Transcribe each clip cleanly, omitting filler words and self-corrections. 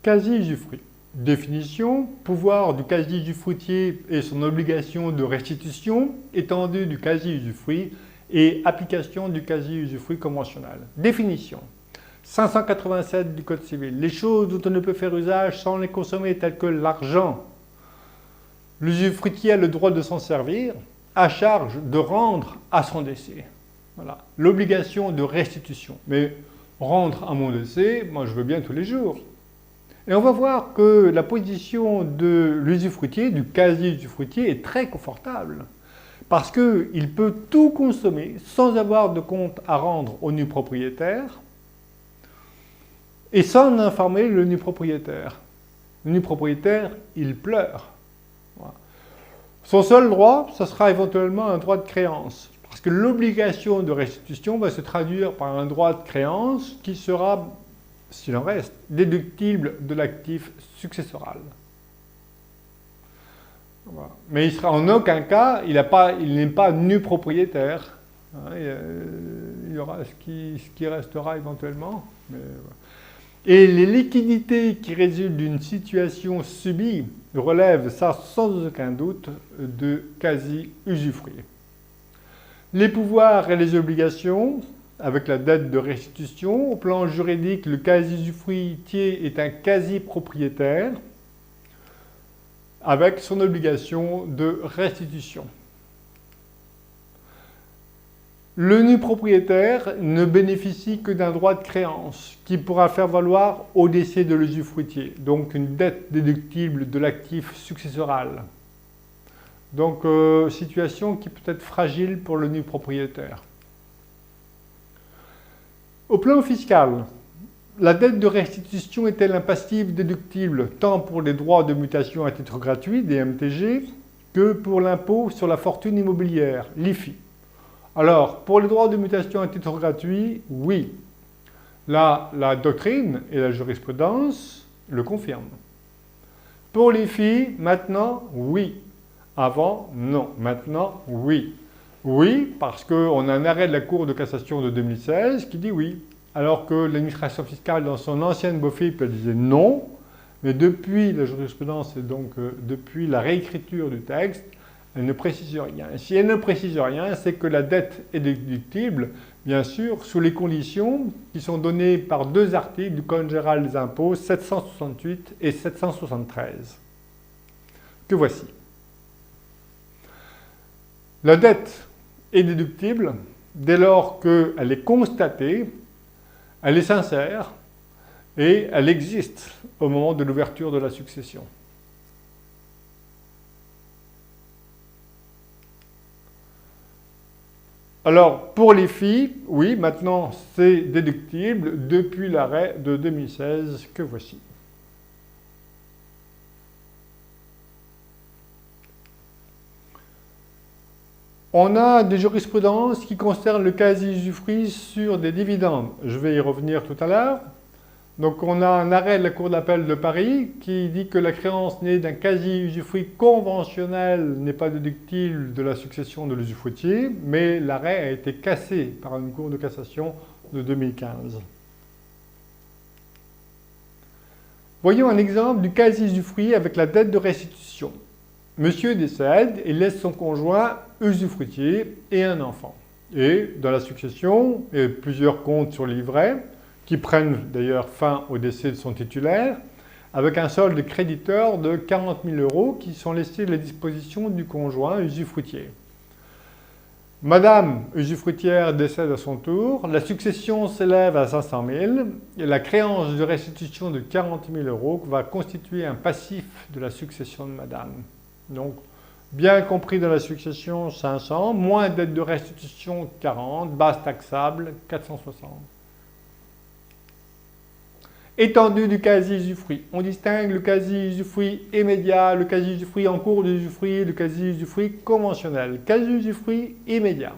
Quasi-usufruit. Définition, pouvoir du quasi-usufruitier et son obligation de restitution, étendue du quasi-usufruit et application du quasi-usufruit conventionnel. Définition. 587 du Code civil. Les choses dont on ne peut faire usage sans les consommer, telles que l'argent. L'usufruitier a le droit de s'en servir, à charge de rendre à son décès. Voilà. L'obligation de restitution. Mais rendre à mon décès, moi je veux bien tous les jours. Et on va voir que la position de l'usufruitier, du quasi-usufruitier, est très confortable. Parce qu'il peut tout consommer sans avoir de compte à rendre au nu propriétaire et sans en informer le nu propriétaire. Le nu propriétaire, il pleure. Voilà. Son seul droit, ce sera éventuellement un droit de créance. Parce que l'obligation de restitution va se traduire par un droit de créance qui sera, s'il en reste, déductible de l'actif successoral. Voilà. Mais il sera en aucun cas, il n'est pas nu propriétaire. Il y aura ce qui restera éventuellement. Mais voilà. Et les liquidités qui résultent d'une situation subie relèvent, ça sans aucun doute, de quasi-usufruit. Les pouvoirs et les obligations, avec la dette de restitution, au plan juridique, le quasi-usufruitier est un quasi-propriétaire avec son obligation de restitution. Le nu propriétaire ne bénéficie que d'un droit de créance qui pourra faire valoir au décès de l'usufruitier, donc une dette déductible de l'actif successoral. Donc, situation qui peut être fragile pour le nu propriétaire. Au plan fiscal, la dette de restitution est-elle un passif déductible tant pour les droits de mutation à titre gratuit, des MTG, que pour l'impôt sur la fortune immobilière, l'IFI? Alors, pour les droits de mutation à titre gratuit, oui. Là, la doctrine et la jurisprudence le confirment. Pour l'IFI, maintenant, oui. Avant, non. Maintenant, oui. Oui, parce qu'on a un arrêt de la Cour de cassation de 2016 qui dit oui. Alors que l'administration fiscale, dans son ancienne BOFIP, elle disait non. Mais depuis la jurisprudence et donc depuis la réécriture du texte, elle ne précise rien. Et si elle ne précise rien, c'est que la dette est déductible, bien sûr, sous les conditions qui sont données par deux articles du Code général des impôts, 768 et 773. Que voici. La dette est déductible dès lors qu'elle est constatée, elle est sincère et elle existe au moment de l'ouverture de la succession. Alors, pour les filles, oui, maintenant c'est déductible depuis l'arrêt de 2016 que voici. On a des jurisprudences qui concernent le quasi-usufruit sur des dividendes. Je vais y revenir tout à l'heure. Donc on a un arrêt de la Cour d'appel de Paris qui dit que la créance née d'un quasi-usufruit conventionnel n'est pas déductible de la succession de l'usufruitier, mais l'arrêt a été cassé par une Cour de cassation de 2015. Voyons un exemple du quasi-usufruit avec la dette de restitution. Monsieur décède et laisse son conjoint usufruitier et un enfant. Et dans la succession, il y a plusieurs comptes sur livret, qui prennent d'ailleurs fin au décès de son titulaire, avec un solde créditeur de 40 000 € qui sont laissés à la disposition du conjoint usufruitier. Madame usufruitière décède à son tour, la succession s'élève à 500 000 et la créance de restitution de 40 000 € va constituer un passif de la succession de madame. Donc, bien compris dans la succession, 500, moins dette de restitution, 40, base taxable, 460. Étendue du quasi-usufruit. On distingue le quasi-usufruit immédiat, le quasi-usufruit en cours d'usufruit et le quasi-usufruit conventionnel. Quasi-usufruit immédiat.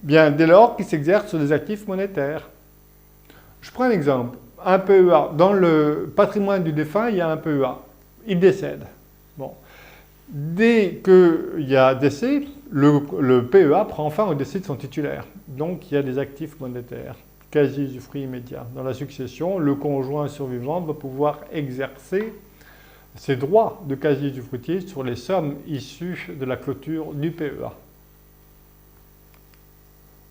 Bien, dès lors qu'il s'exerce sur des actifs monétaires. Je prends un exemple. Un PEA. Dans le patrimoine du défunt, il y a un PEA. Il décède. Bon. Dès qu'il y a décès, le PEA prend fin au décès de son titulaire. Donc, il y a des actifs monétaires quasi-usufruit immédiat. Dans la succession, le conjoint survivant va pouvoir exercer ses droits de quasi-usufruitier sur les sommes issues de la clôture du PEA.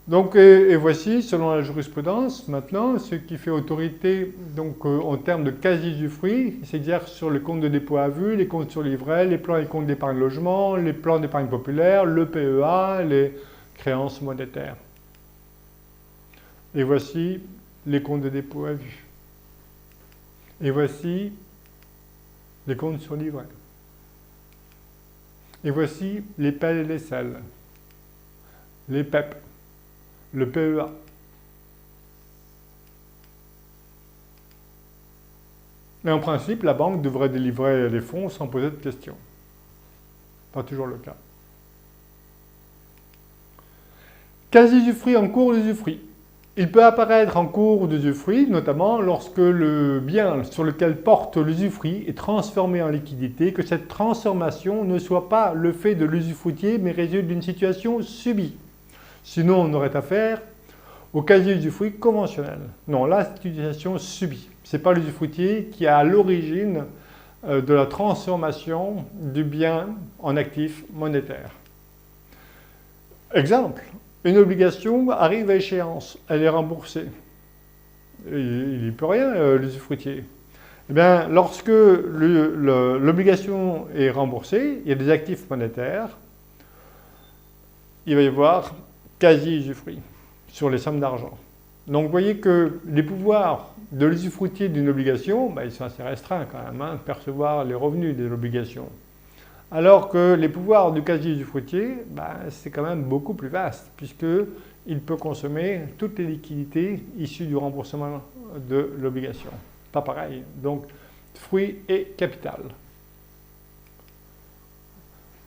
Donc, et voici, selon la jurisprudence, maintenant, ce qui fait autorité donc, en termes de quasi-usufruit, s'exerce sur les comptes de dépôt à vue, les comptes sur livret, les plans et comptes d'épargne logement, les plans d'épargne populaire, le PEA, les créances monétaires. Et voici les comptes de dépôt à vue. Et voici les comptes sur livret. Et voici les pelles et les selles, les PEP, le PEA. Mais en principe, la banque devrait délivrer les fonds sans poser de questions. Pas toujours le cas. Quasi-usufruit en cours d'usufruit. Il peut apparaître en cours d'usufruit, notamment lorsque le bien sur lequel porte l'usufruit est transformé en liquidité, que cette transformation ne soit pas le fait de l'usufruitier, mais résulte d'une situation subie. Sinon, on aurait affaire au quasi-usufruit conventionnel. Non, là, c'est une situation subie. Ce n'est pas l'usufruitier qui est à l'origine de la transformation du bien en actif monétaire. Exemple. Une obligation arrive à échéance, elle est remboursée. Il n'y peut rien, l'usufruitier. Eh bien, lorsque l'obligation est remboursée, il y a des actifs monétaires, il va y avoir quasi-usufruit sur les sommes d'argent. Donc, vous voyez que les pouvoirs de l'usufruitier d'une obligation, ils sont assez restreints quand même, de percevoir les revenus de l'obligation. Alors que les pouvoirs du quasi-usufruitier, c'est quand même beaucoup plus vaste, puisqu'il peut consommer toutes les liquidités issues du remboursement de l'obligation. Pas pareil. Donc, fruit et capital.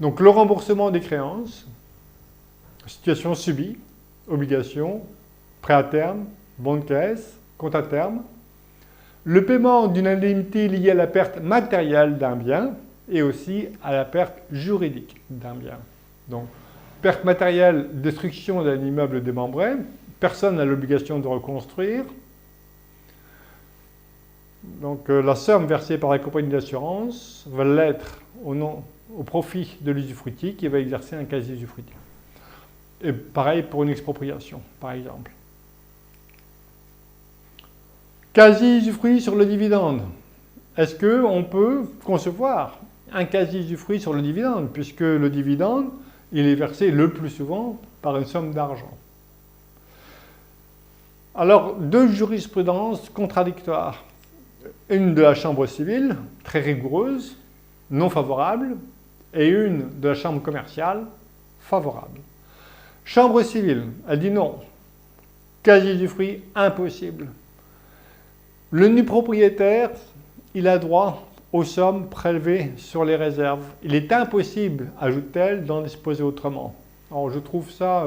Donc, le remboursement des créances, situation subie, obligation, prêt à terme, bon de caisse, compte à terme. Le paiement d'une indemnité liée à la perte matérielle d'un bien, et aussi à la perte juridique d'un bien. Donc, perte matérielle, destruction d'un immeuble démembré, personne n'a l'obligation de reconstruire. Donc, la somme versée par la compagnie d'assurance va l'être au profit de l'usufruitier qui va exercer un quasi-usufruit. Et pareil pour une expropriation, par exemple. Quasi-usufruit sur le dividende. Est-ce qu'on peut concevoir un quasi-usufruit sur le dividende, puisque le dividende, il est versé le plus souvent par une somme d'argent. Alors, deux jurisprudences contradictoires. Une de la Chambre civile, très rigoureuse, non favorable, et une de la Chambre commerciale, favorable. Chambre civile, elle dit non. Quasi-usufruit, impossible. Le nu propriétaire, il a droit aux sommes prélevées sur les réserves. Il est impossible, ajoute-t-elle, d'en disposer autrement. Alors je trouve ça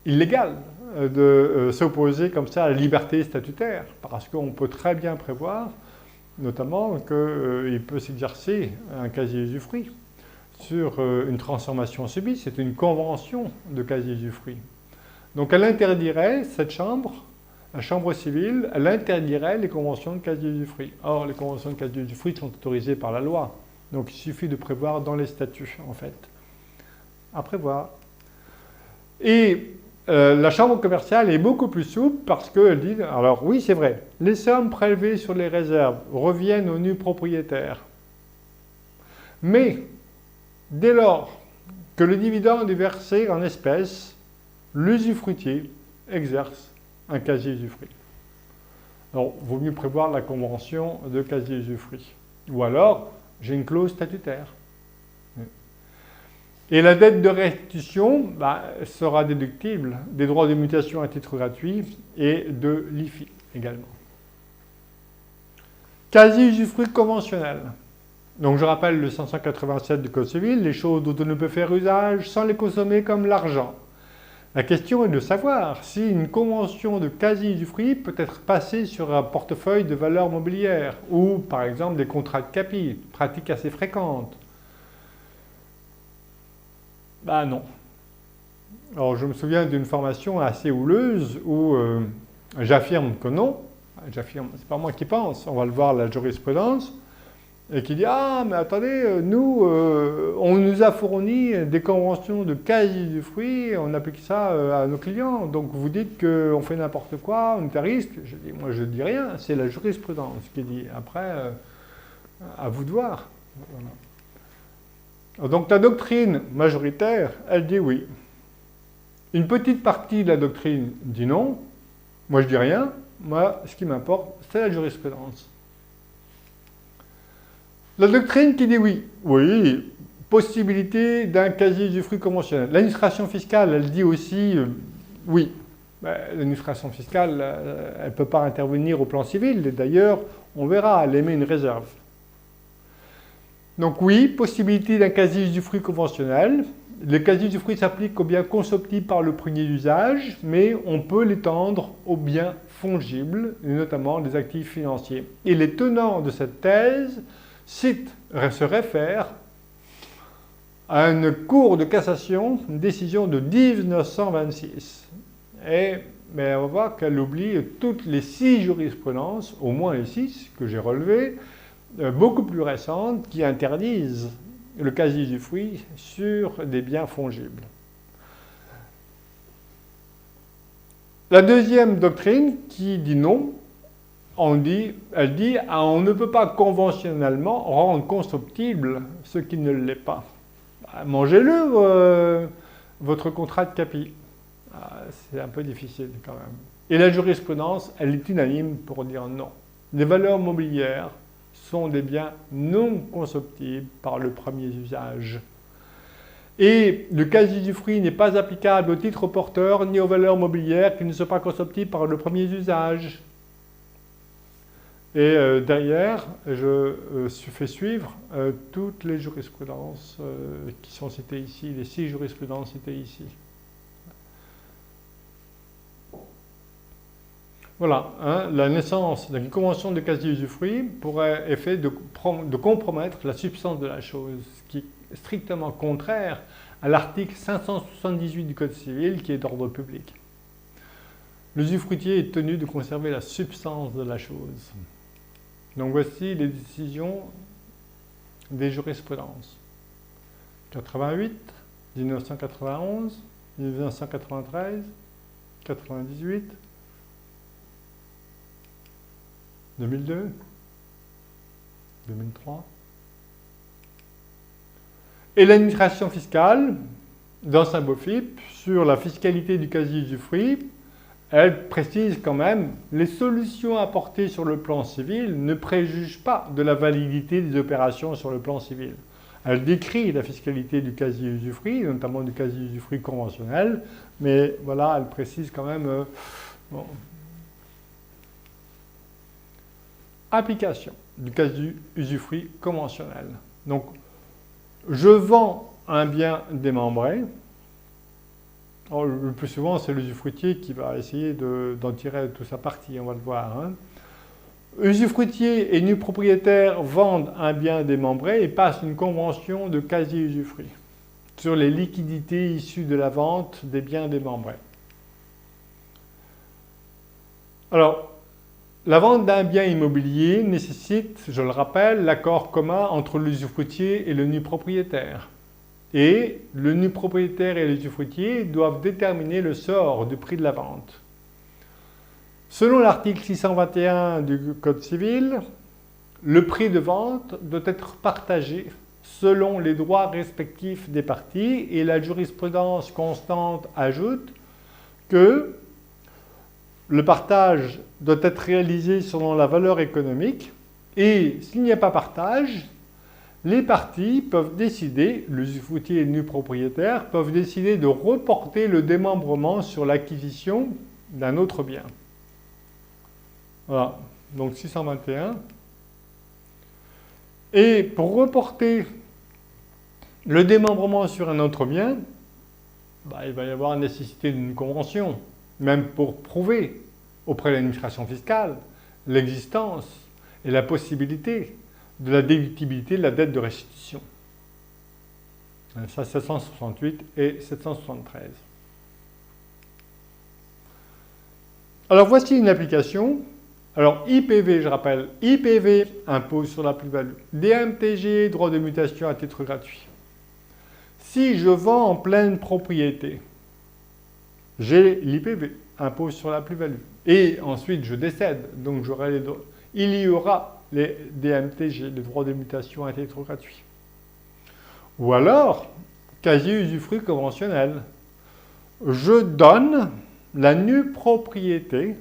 illégal de s'opposer comme ça à la liberté statutaire, parce qu'on peut très bien prévoir, notamment, qu'il peut s'exercer un quasi-usufruit sur une transformation subie. C'est une convention de quasi-usufruit. Donc elle interdirait, cette chambre, la Chambre civile, elle interdirait les conventions de quasi-usufruit. Or, les conventions de quasi-usufruit sont autorisées par la loi. Donc, il suffit de prévoir dans les statuts, en fait. À prévoir. Et la Chambre commerciale est beaucoup plus souple parce qu'elle dit, alors oui, c'est vrai, les sommes prélevées sur les réserves reviennent au nu propriétaire. Mais, dès lors que le dividende est versé en espèces, l'usufruitier exerce un quasi-usufruit. Alors, il vaut mieux prévoir la convention de quasi-usufruit. Ou alors, j'ai une clause statutaire. Et la dette de restitution sera déductible des droits de mutation à titre gratuit et de l'IFI également. Quasi-usufruit conventionnel. Donc, je rappelle le 587 du Code civil, les choses dont on ne peut faire usage sans les consommer comme l'argent. La question est de savoir si une convention de quasi-usufruit peut être passée sur un portefeuille de valeurs mobilières ou, par exemple, des contrats de capi, pratique assez fréquente. Non. Alors, je me souviens d'une formation assez houleuse où j'affirme que non. J'affirme, c'est pas moi qui pense, on va le voir la jurisprudence. Et qui dit « Ah, mais attendez, nous, on nous a fourni des conventions de quasi-usufruit, on applique ça à nos clients. Donc vous dites qu'on fait n'importe quoi, on est à risque. » Je dis « Moi, je ne dis rien, c'est la jurisprudence qui dit. Après, à vous de voir. » Voilà. Donc la doctrine majoritaire, elle dit oui. Une petite partie de la doctrine dit non. Moi, je dis rien. Moi, ce qui m'importe, c'est la jurisprudence. La doctrine qui dit oui, oui, possibilité d'un quasi-usufruit conventionnel. L'administration fiscale, elle dit aussi oui. L'administration fiscale, elle ne peut pas intervenir au plan civil, et d'ailleurs, on verra, elle émet une réserve. Donc oui, possibilité d'un quasi-usufruit conventionnel. Le quasi-usufruit s'applique aux biens consomptibles par le premier usage, mais on peut l'étendre aux biens fongibles, et notamment les actifs financiers. Et les tenants de cette thèse se réfèrent à une cour de cassation, une décision de 1926. Mais on va voir qu'elle oublie toutes les 6 jurisprudences, au moins les 6 que j'ai relevées, beaucoup plus récentes, qui interdisent le quasi-usufruit sur des biens fongibles. La deuxième doctrine qui dit non, elle dit on ne peut pas conventionnellement rendre consomptible ce qui ne l'est pas. Mangez-le, votre contrat de capi. C'est un peu difficile quand même. Et la jurisprudence, elle est unanime pour dire non. Les valeurs mobilières sont des biens non consomptibles par le premier usage. Et le quasi-usufruit n'est pas applicable aux titres porteurs ni aux valeurs mobilières qui ne sont pas consomptibles par le premier usage. Et derrière, je fais suivre toutes les jurisprudences qui sont citées ici, les 6 jurisprudences citées ici. Voilà, la naissance d'une convention de quasi-usufruit pourrait effet de compromettre la substance de la chose, ce qui est strictement contraire à l'article 578 du Code civil qui est d'ordre public. L'usufruitier est tenu de conserver la substance de la chose. Donc voici les décisions des jurisprudences. 88, 1991, 1993, 98, 2002, 2003. Et l'administration fiscale, dans sa BOFIP, sur la fiscalité du quasi-usufruit, elle précise quand même les solutions apportées sur le plan civil ne préjugent pas de la validité des opérations sur le plan civil. Elle décrit la fiscalité du quasi-usufruit, notamment du quasi-usufruit conventionnel, mais voilà, elle précise quand même bon. Application du quasi-usufruit conventionnel. Donc, je vends un bien démembré. Alors, le plus souvent, c'est l'usufruitier qui va essayer d'en tirer toute sa partie, on va le voir. Usufruitier et nu propriétaire vendent un bien démembré et passent une convention de quasi-usufruit sur les liquidités issues de la vente des biens démembrés. Alors, la vente d'un bien immobilier nécessite, je le rappelle, l'accord commun entre l'usufruitier et le nu propriétaire. Et le nu propriétaire et l'usufruitier doivent déterminer le sort du prix de la vente. Selon l'article 621 du Code civil, le prix de vente doit être partagé selon les droits respectifs des parties et la jurisprudence constante ajoute que le partage doit être réalisé selon la valeur économique et s'il n'y a pas partage, les parties peuvent décider, l'usufruitier et le nu propriétaire, peuvent décider de reporter le démembrement sur l'acquisition d'un autre bien. Voilà, donc 621. Et pour reporter le démembrement sur un autre bien, il va y avoir nécessité d'une convention, même pour prouver auprès de l'administration fiscale l'existence et la possibilité de la déductibilité de la dette de restitution. Ça, 768 et 773. Alors voici une application. Alors IPV, je rappelle, IPV, impôt sur la plus-value. DMTG, droit de mutation à titre gratuit. Si je vends en pleine propriété, j'ai l'IPV, impôt sur la plus-value. Et ensuite, je décède, donc j'aurai les droits. Il y aura les DMTG, les droits de mutation à titre gratuit. Ou alors, quasi-usufruit conventionnel. Je donne la nue propriété,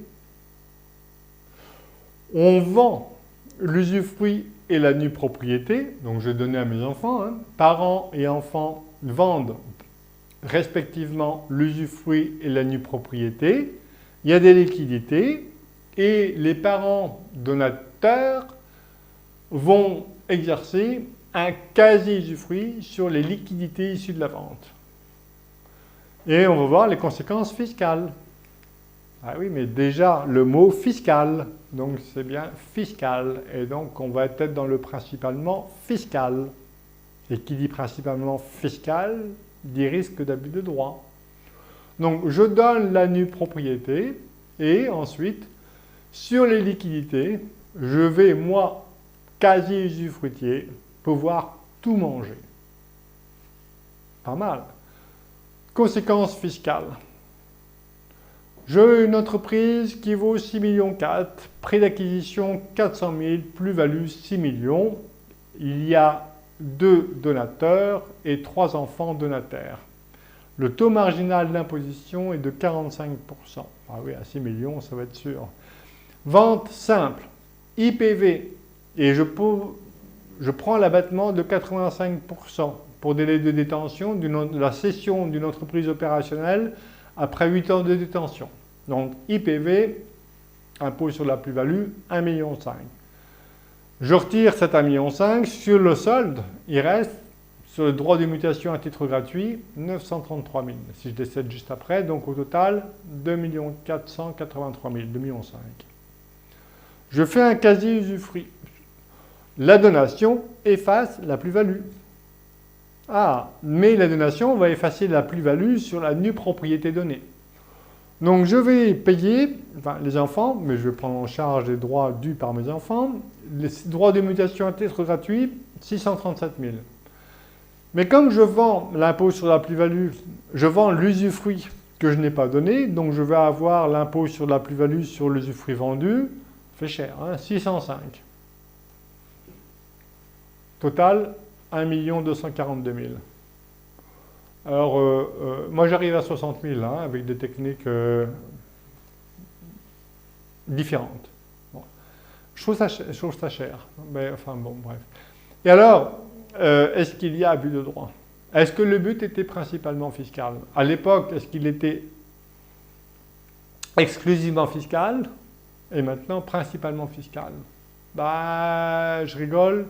on vend l'usufruit et la nue propriété, donc je vais donner à mes enfants, parents et enfants vendent respectivement l'usufruit et la nue propriété, il y a des liquidités et les parents donateurs vont exercer un quasi-usufruit sur les liquidités issues de la vente. Et on va voir les conséquences fiscales. Ah oui, mais déjà, le mot fiscal, donc c'est bien fiscal. Et donc, on va être dans le principalement fiscal. Et qui dit principalement fiscal, dit risque d'abus de droit. Donc, je donne la nue propriété et ensuite, sur les liquidités, je vais, moi, quasi-usufruitier, pouvoir tout manger. Pas mal. Conséquences fiscales. J'ai une entreprise qui vaut 6,4 millions, prix d'acquisition 400 000, plus-value 6 millions. Il y a 2 donateurs et 3 enfants donataires. Le taux marginal d'imposition est de 45%. Ah oui, à 6 millions, ça va être sûr. Vente simple, IPV, et je prends l'abattement de 85% pour délai de détention de la cession d'une entreprise opérationnelle après 8 ans de détention. Donc IPV, impôt sur la plus-value, 1,5 million. Je retire cet 1,5 million. Sur le solde, il reste, sur le droit de mutation à titre gratuit, 933 000. Si je décède juste après, donc au total, 2 483 000, 2,5 millions. Je fais un quasi-usufruit. La donation efface la plus-value. Ah, mais la donation va effacer la plus-value sur la nue propriété donnée. Donc je vais payer, enfin les enfants, mais je vais prendre en charge les droits dus par mes enfants, les droits de mutation à titre gratuit, 637 000. Mais comme je vends l'impôt sur la plus-value, je vends l'usufruit que je n'ai pas donné, donc je vais avoir l'impôt sur la plus-value sur l'usufruit vendu, fait cher, 605. Total, 1 242 000. Alors, moi j'arrive à 60 000 avec des techniques différentes. Bon. Je trouve ça cher. Mais, enfin bon, bref. Et alors, est-ce qu'il y a abus de droit? Est-ce que le but était principalement fiscal? À l'époque, est-ce qu'il était exclusivement fiscal? Et maintenant, principalement fiscal? Bah, je rigole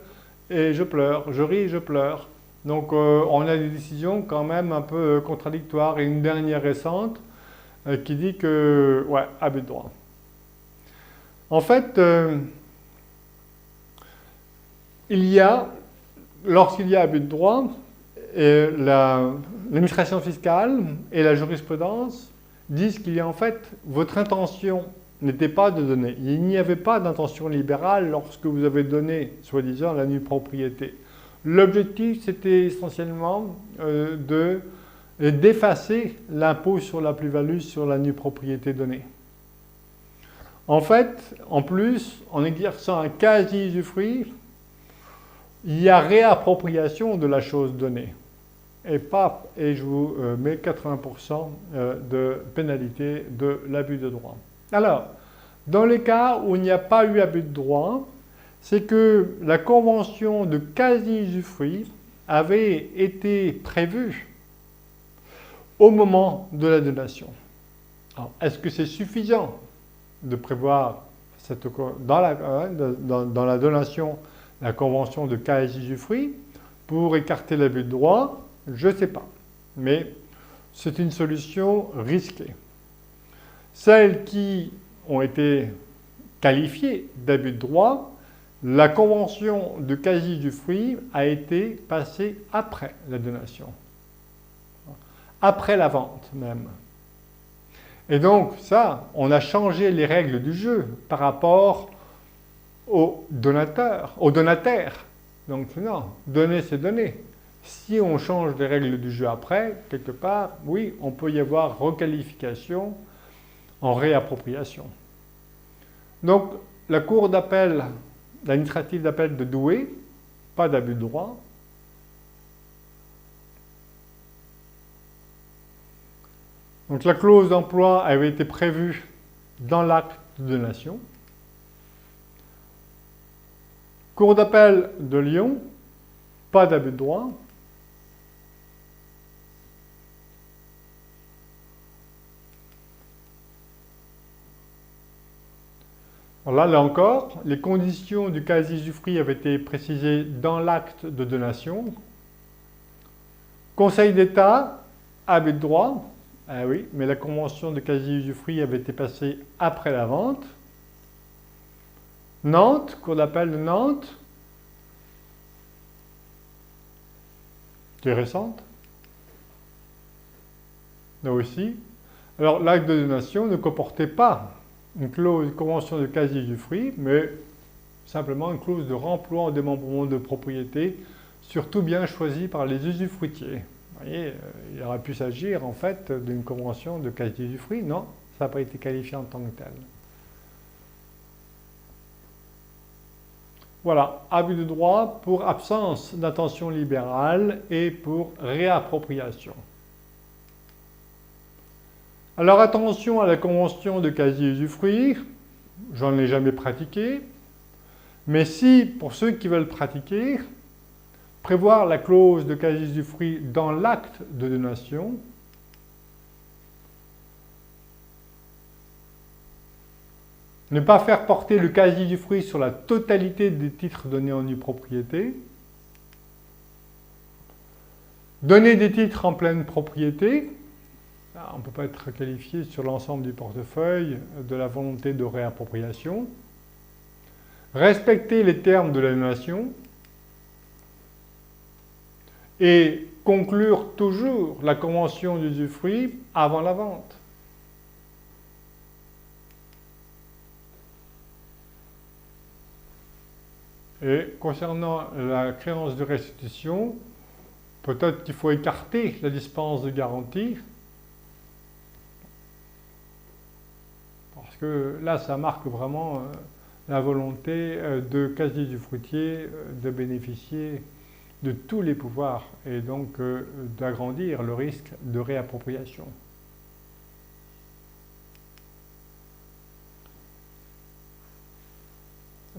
et je pleure. Je ris et je pleure. Donc, on a des décisions quand même un peu contradictoires. Et une dernière récente qui dit que, ouais, abus de droit. En fait, lorsqu'il y a abus de droit, l'administration fiscale et la jurisprudence disent qu'il y a en fait, votre intention n'était pas de donner. Il n'y avait pas d'intention libérale lorsque vous avez donné, soi-disant, la nue propriété. L'objectif, c'était essentiellement d'effacer l'impôt sur la plus-value sur la nue propriété donnée. En fait, en plus, en exerçant un quasi-usufruit, il y a réappropriation de la chose donnée. Et je vous mets 80% de pénalité de l'abus de droit. Alors, dans les cas où il n'y a pas eu abus de droit, c'est que la convention de quasi-usufruit avait été prévue au moment de la donation. Alors, est-ce que c'est suffisant de prévoir dans la donation la convention de quasi-usufruit pour écarter l'abus de droit? Je ne sais pas, mais c'est une solution risquée. Celles qui ont été qualifiées d'abus de droit, la convention de quasi-usufruit a été passée après la donation, après la vente même. Et donc, ça, on a changé les règles du jeu par rapport au donateur, au donataire. Donc, non, donner, c'est donner. Si on change les règles du jeu après, quelque part, oui, on peut y avoir requalification en réappropriation. Donc, la cour d'appel, l'administrative d'appel de Douai, pas d'abus de droit. Donc, la clause d'emploi avait été prévue dans l'acte de donation. Cour d'appel de Lyon, pas d'abus de droit. Alors là encore, les conditions du quasi-usufruit avaient été précisées dans l'acte de donation. Conseil d'État, abus de droit. Ah oui, mais la convention de quasi-usufruit avait été passée après la vente. Nantes, cour d'appel de Nantes, qui est récente. Là aussi. Alors l'acte de donation ne comportait pas une clause de convention de quasi-usufruit, mais simplement une clause de remploi en démembrement de propriété sur tout bien choisi par les usufruitiers. Vous voyez, il aurait pu s'agir en fait d'une convention de quasi-usufruit. Non, ça n'a pas été qualifié en tant que tel. Voilà, abus de droit pour absence d'intention libérale et pour réappropriation. Alors attention à la convention de quasi-usufruit, j'en ai jamais pratiqué, mais si, pour ceux qui veulent pratiquer, prévoir la clause de quasi-usufruit dans l'acte de donation, ne pas faire porter le quasi-usufruit sur la totalité des titres donnés en nue propriété, donner des titres en pleine propriété, on ne peut pas être qualifié sur l'ensemble du portefeuille de la volonté de réappropriation, respecter les termes de la donation et conclure toujours la convention d'usufruit avant la vente. Et concernant la créance de restitution, peut-être qu'il faut écarter la dispense de garantie, parce que là, ça marque vraiment la volonté de quasi-usufruitier de bénéficier de tous les pouvoirs et donc d'agrandir le risque de réappropriation.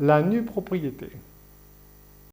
La nue propriété.